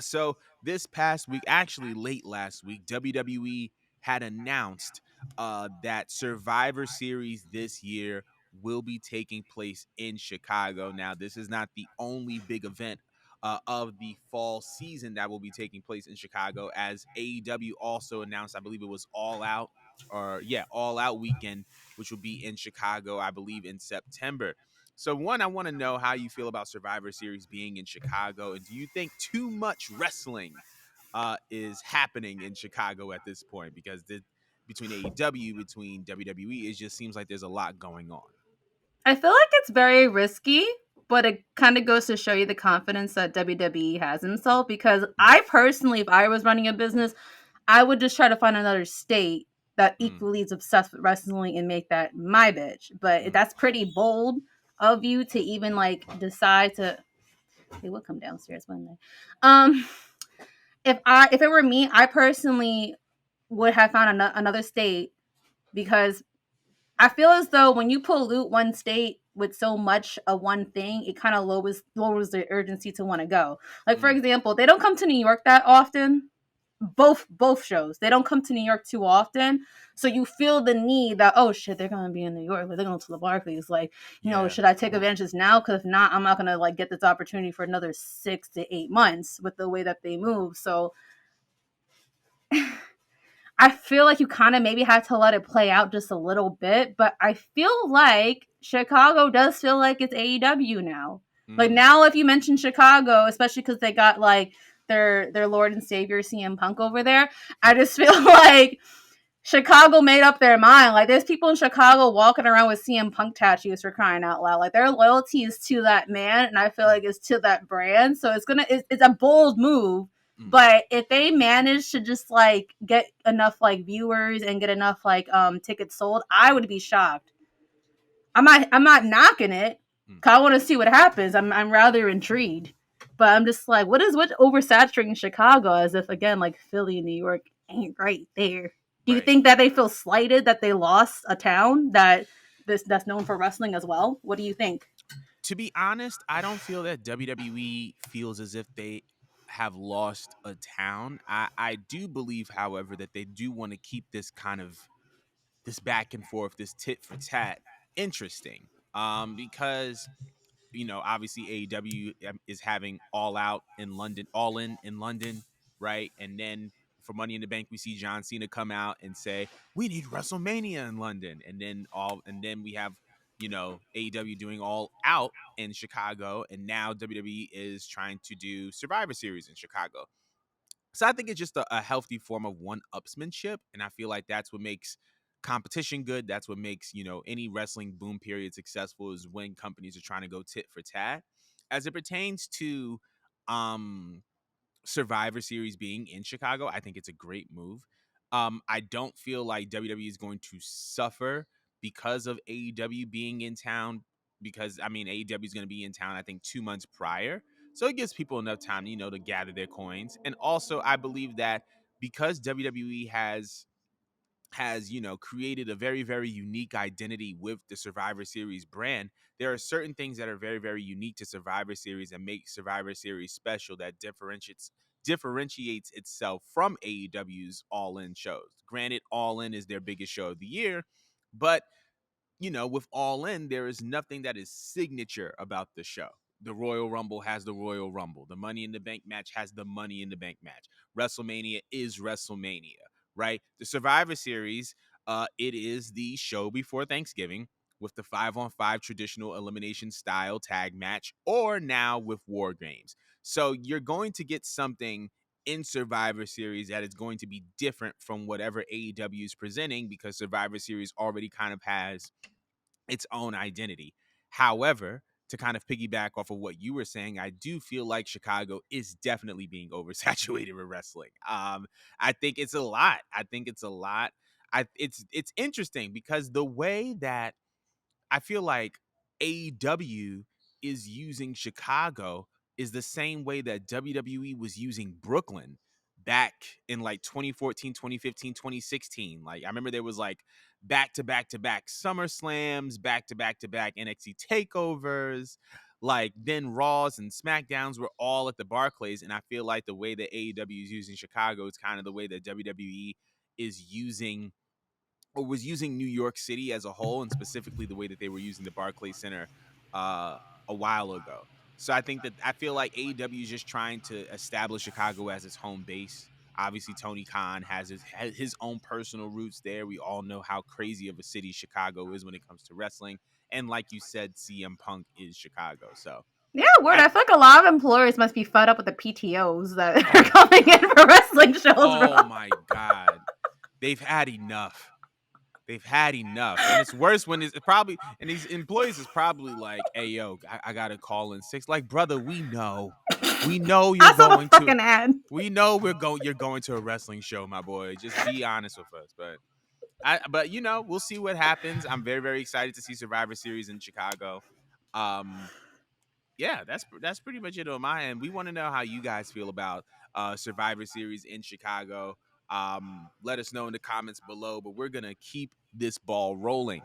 So this past week, actually late last week, WWE had announced that Survivor Series this year will be taking place in Chicago. Now, this is not the only big event of the fall season that will be taking place in Chicago, as AEW also announced, I believe it was All Out weekend, which will be in Chicago, I believe in September. So, one, I want to know how you feel about Survivor Series being in Chicago, and do you think too much wrestling is happening in Chicago at this point? Because between AEW, between WWE, it just seems like there's a lot going on. I feel like it's very risky, but it kind of goes to show you the confidence that WWE has in himself. Because Mm, I personally, if I was running a business, I would just try to find another state that mm, equally is obsessed with wrestling and make that my bitch. But mm. that's pretty bold of you to even like decide to. They will come downstairs one day. Um, if it were me, I personally would have found another state because I feel as though when you pollute one state with so much of one thing, it kind of lowers the urgency to want to go. Like for Mm. example, they don't come to New York that often. Both shows, they don't come to New York too often, so you feel the need that, oh shit, they're gonna be in New York, like they're going to the Barclays, like, Yeah. should I take advantage of this now? Because if not, I'm not gonna like get this opportunity for another 6 to 8 months with the way that they move. So I feel like you kind of maybe have to let it play out just a little bit, but I feel like Chicago does feel like it's AEW now. Like Mm. now, if you mention Chicago, especially because they got like their Lord and Savior CM Punk over there, I just feel like Chicago made up their mind. Like there's people in Chicago walking around with CM Punk tattoos for crying out loud. Like their loyalty is to that man, and I feel like it's to that brand. So it's a bold move. Mm. But if they manage to just like get enough like viewers and get enough like tickets sold, I would be shocked. I'm not knocking it. Mm. 'Cause I want to see what happens. I'm rather intrigued. But I'm just like, what oversaturating Chicago as if again like Philly and New York ain't right there. Do you Right. think that they feel slighted that they lost a town that's known for wrestling as well? What do you think? To be honest, I don't feel that WWE feels as if they have lost a town. I do believe, however, that they do want to keep this kind of this back and forth, this tit for tat, interesting. Because obviously AEW is having All Out in London, All in London, right? And then for Money in the Bank, we see John Cena come out and say, "We need WrestleMania in London," and then we have AEW doing All Out in Chicago, and now WWE is trying to do Survivor Series in Chicago. So I think it's just a healthy form of one-upsmanship, and I feel like that's what makes competition good. That's what makes any wrestling boom period successful, is when companies are trying to go tit for tat. As it pertains to um Survivor Series being in Chicago, I think it's a great move. I don't feel like WWE is going to suffer because of AEW being in town, because I mean AEW is going to be in town I think 2 months prior. So it gives people enough time, to gather their coins. And also I believe that because WWE has created a very very unique identity with the Survivor Series brand, there are certain things that are very very unique to Survivor Series and make Survivor Series special, that differentiates itself from AEW's All In shows. Granted, All In is their biggest show of the year, but with All In, there is nothing that is signature about the show. The Royal Rumble has the Royal Rumble. The Money in the Bank match has the Money in the Bank match. WrestleMania is WrestleMania, right? The Survivor Series, it is the show before Thanksgiving with the 5-on-5 traditional elimination style tag match, or now with War Games. So you're going to get something in Survivor Series that is going to be different from whatever AEW is presenting, because Survivor Series already kind of has its own identity. However, to kind of piggyback off of what you were saying, I do feel like Chicago is definitely being oversaturated with wrestling. I think it's a lot. I think it's a lot. It's interesting because the way that I feel like AEW is using Chicago is the same way that WWE was using Brooklyn back in like 2014, 2015, 2016. Like I remember there was like back to back to back Summer Slams, back to back to back NXT takeovers. Like then Raws and SmackDowns were all at the Barclays, and I feel like the way that AEW is using Chicago is kind of the way that WWE is using or was using New York City as a whole, and specifically the way that they were using the Barclays Center uh, a while ago. So I feel like AEW is just trying to establish Chicago as its home base. Obviously, Tony Khan has his own personal roots there. We all know how crazy of a city Chicago is when it comes to wrestling, and like you said, CM Punk is Chicago. So Yeah, word. I I feel like a lot of employers must be fed up with the PTOs that are oh coming in for wrestling shows, bro. oh my god, they've had enough. They've had enough, and it's worse when it's probably and these employees is probably like, "Hey, yo, I gotta call in 6." Like, brother, we know you're I saw the going to, fucking ad. we know you're going to a wrestling show, my boy. Just be honest with us. But we'll see what happens. I'm very, very excited to see Survivor Series in Chicago. Um, yeah, that's pretty much it on my end. We want to know how you guys feel about Survivor Series in Chicago. Let us know in the comments below. But we're gonna keep this ball rolling.